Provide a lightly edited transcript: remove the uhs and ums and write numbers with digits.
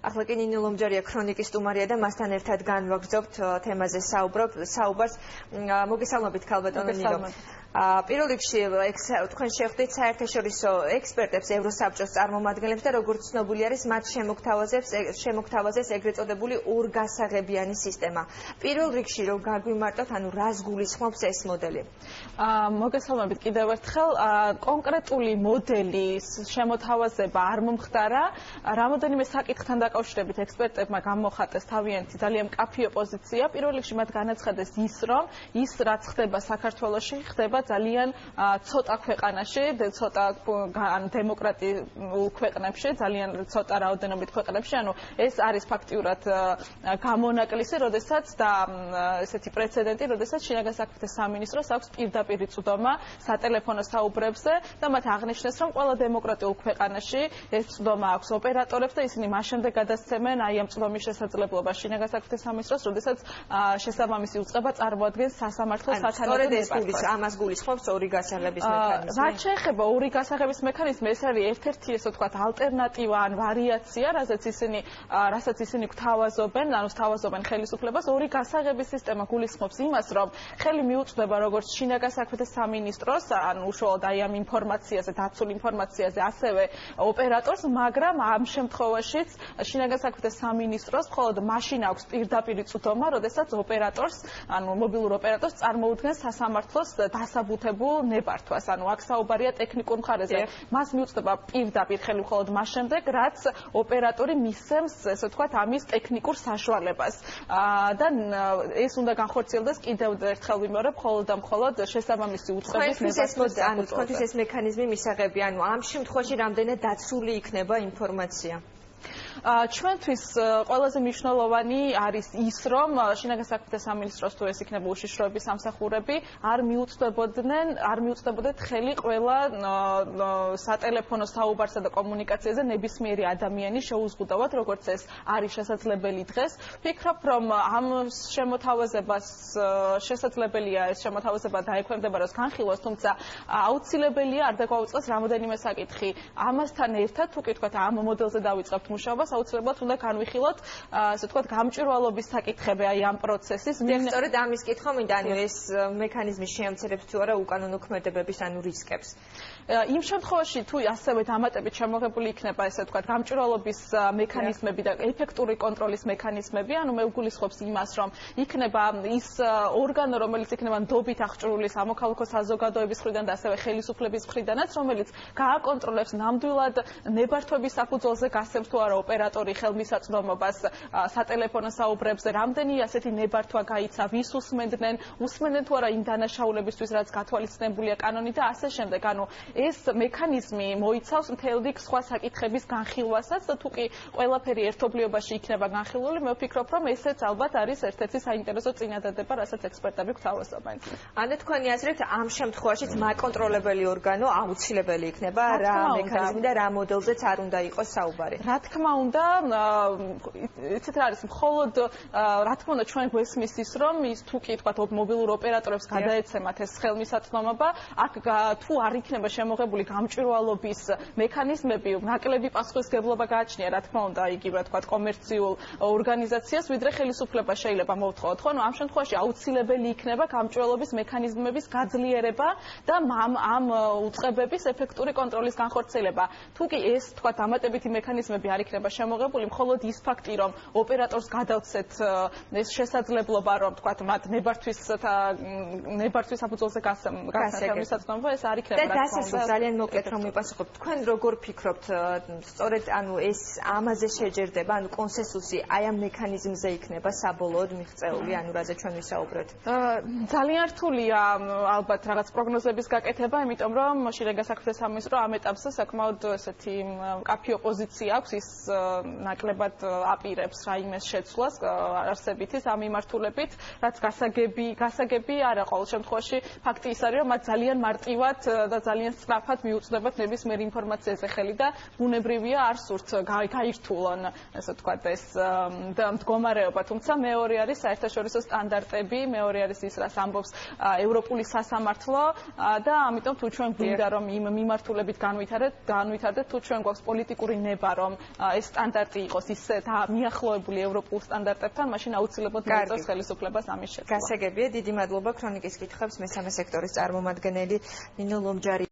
ახლა კი ნინო ლომჯარია ქრონიკის სტუმარია და მასთან ერთად განვაგრძობთ თემაზე საუბარს. მოგესალმებით ქალბატონო ნინო. პირველ რიგში თქვენ შეხვდით საერთაშორისო ექსპერტებს, ევროსაბჭოს წარმომადგენლებს და როგორც ცნობილი არის, მათ შემოგთავაზეს ეგრეთ წოდებული ორგასაღებიანი სისტემა. პირველ რიგში რომ გაგვიმარტოთ, ანუ რას გულისხმობს ეს მოდელი? მოგესალმებით კიდევ ერთხელ. კონკრეტული მოდელის შემოთავაზება არ მომხდარა. რამოდენიმე საკითხთან დაკავშირებით ექსპერტებმა გამოხატეს თავიანთი ძალიან მკაფიო პოზიცია. პირველ რიგში მათ განაცხადეს რომ ის რაც ხდება საქართველოში, ხდება ძალიან ცოტა ქვეყანაში, ცოტა დემოკრატიულ ქვეყნებში, ძალიან ცოტა რაოდენობით ქვეყნებში, ანუ ეს არის ფაქტიურად გამონაკლისი, როდესაც და ესეთი პრეცედენტი, როდესაც შინაგან საქმეთა სამინისტროს აქვს პირდაპირ წვდომა სატელეფონო საუბრებზე და მათ აღნიშნეს, რომ ყველა დემოკრატიულ ქვეყანაში ეს წვდომა აქვს ოპერატორებს და ისინი მას შემდეგ გადასცემენ აი ამ წვდომის შესაძლებლობას შინაგან საქმეთა სამინისტროს, როდესაც შესაბამისი უწყება წარმოადგენს სასამართლოს სათანადო ნებართვას. ამას გულისხმობს ორი გასაღების მექანიზმი. რაც შეეხება ორი გასაღების მექანიზმი, ეს არის ერთ-ერთი ესე ვთქვათ ალტერნატივა ან ვარიაცია, რასაც ისინი გვთავაზობენ, ანუ სთავაზობენ ხელისუფლებას. ორი გასაღების სისტემა გულისხმობს იმას, რომ ხელი მიუწვდება როგორც შინაგან საქმეთა სამინისტროს, ან უშუალოდ აი ამ ინფორმაციაზე, დაცულ ინფორმაციაზე, ასევე ოპერატორს, მაგრამ ამ შემთხვევაშიც შინაგან საქმეთა სამინისტროს მხოლოდ მაშინ აქვს პირდაპირ წვდომა, როდესაც ოპერატორს, ანუ მობილურ ოპერატორს წარმოუდგენს სასამართლოს დასაბუთებულ ნებართვას. ანუ აქ საუბარია ტექნიკურ მხარეზე. მას მიუწვდება პირდაპირ ხელი მხოლოდ მას შემდეგ, რაც ოპერატორი მისცემს, ესე ვთქვათ, ამის ტექნიკურ საშუალებას. და ეს უნდა განხორციელდეს კიდევ ერთხელ ვიმეორებ, მხოლოდ და მხოლოდ შესაბამისი უწყების ნებართვის. ანუ თქვენთვის ეს მექანიზმი მისაღებია, ანუ ამ შემთხვევაში რამდენად დაცული იქნება ინფორმაცია? ჩვენთვის ყველაზე მნიშვნელოვანი არის ის, რომ შინაგან საქმეთა სამინისტროს თუ ეს იქნება უშიშროების სამსახურები არ მიუწვდებოდეთ ხელი ყველა სატელეფონო საუბარსა და კომუნიკაციაზე ნებისმიერი ადამიანი შეუზღუდავად, როგორც ეს არის შესაძლებელი დღეს. ვფიქრობ, რომ ამ შემოთავაზებას შესაძლებელია ეს შემოთავაზება დაექვემდებაროს განხილვას, თუმცა აუცილებელია არ დაგვაუწყდეს რამოდენიმე საკითხი. ამასთან ერთად, თუ კი თქვათ, ამ მოდელზე დავიწყებთ მუშაობას, აუცილებლად უნდა განვიხილოთ, ასე ვთქვათ, გამჭვირვალობის საკითხები აი ამ პროცესის. სწორედ ამის კითხვა მინდა, ანუ ეს მექანიზმი შეამცირებს თუ არა უკანონო ქმედებების ანუ რისკებს. იმ შემთხვევაში თუ ასევე დამატებით შემოღებული იქნება, ესე ვთქვათ, გამჭვირვალობის მექანიზმები და ეფექტური კონტროლის მექანიზმები, ანუ მე ვგულისხმობს იმას, რომ იქნება ის ორგანო, რომელიც იქნება ნდობით აღჭურვილი სამოქალაქო საზოგადოების მხრიდან და ასევე ხელისუფლების მხრიდანაც, რომელიც გააკონტროლებს ნამდვილად ნებართვების საფუძველზე გასცემს თუ არა ოპერატორი ხელმისაწვდომობას სატელეფონო საუბრებზე, რამდენი ასეთი ნებართვა გაიცა, ვის უსმენდნენ თუ არა იმ დანაშაულებისთვის, რაც გათვალისწინებულია კანონით და ასე შემდეგ. ანუ ეს მექანიზმი მოიცავს მთელ რიგ სხვა საკითხების განხილვასაც და თუ კი ყველაფერი ერთობლიობაში იქნება განხილული, მე ვფიქრობ, რომ ესეც ალბათ არის ერთ-ერთი საინტერესო წინადადება, რასაც ექსპერტები გვთავაზობენ. ანუ თქვენი აზრით, ამ შემთხვევაშიც მაკონტროლებელი ორგანო აუცილებელი იქნება, რა მექანიზმი და რა მოდელზეც არ უნდა იყოს საუბარი. რა თქმა უნდა, იცით რა არის, მხოლოდ რა თქმა უნდა ჩვენ გვესმის ის, რომ ის თუ კი თქვათ მობილურ ოპერატორებს გადაეცემათ ეს ხელმისაწვდომობა, აქ თუ არ იქნება შემოღებული გამჭვირვალობის მექანიზმები, ნაკლები პასუხისმგებლობა გააჩნია, რა თქმა უნდა, იგივე თქვათ კომერციულ ორგანიზაციას, ვიდრე ხელისუფლება შეიძლება მოვთხოვოთ, ხო? ამ შემთხვევაში აუცილებელი იქნება გამჭვირვალობის მექანიზმების გაძლიერება და ამ უწყებების ეფექტური კონტროლის განხორციელება. თუ კი ეს თქვათ დამატებითი მექანიზმები არ იქნება შემოღებული, მხოლოდ ის ფაქტი, რომ ოპერატორს გადავცეთ ეს შესაძლებლობა, რომ თქვათ მათ ნებართვის საფუძველზე გასცემს, ეს არ იქნება. და დასასრულს ძალიან მოკლედ რომ მიპასუხოთ, თქვენ როგორ ფიქრობთ, სწორედ ანუ ეს ამაზე შეჯერდება, ანუ კონსენსუსი აი ამ მექანიზმზე იქნება საბოლოოდ მიღწეული, ანუ რაზე ჩვენ ვისაუბრეთ? ძალიან რთულია ალბათ რაღაც პროგნოზების გაკეთება, იმიტომ რომ შინაგან საქმეთა სამინისტრო ამ ეტაპზე საკმაოდ ესეთი მკაფიო პოზიცია აქვს, ის ნაკლებად აპირებს რაიმეს შეცვლას არსებითის ამ მიმართულებით, რაც გასაგები არა ყოველ შემთხვევაში ფაქტი ის არის, რომ მათ ძალიან მარტივად და ძალიან სწრაფად მიუწვდებათ ნებისმიერ ინფორმაციაზე ხელი და ბუნებრივია არ სურთ გაირთულონ, ასე ვთქვათ, ეს მდგომარეობა, თუმცა მეორე არის საერთაშორისო სტანდარტები, მეორე არის ის, რაც ამბობს ევროპული სასამართლო და ამიტომ თუ ჩვენ გვინდა რომ იმ მიმართულებით განვითარდეთ, თუ ჩვენ გვაქვს პოლიტიკური ნება, რომ ეს სტანდარტი იყოს ისე და მიახლოებული ევროპულ სტანდარტებთან, მაშინ აუცილებლად მოიწევს ხელისუფლებას ამის შეცვლა. გასაგებია, დიდი მადლობა ქრონიკის კითხვებს მესამე სექტორის წარმომადგენელი ნინო ლომჯარი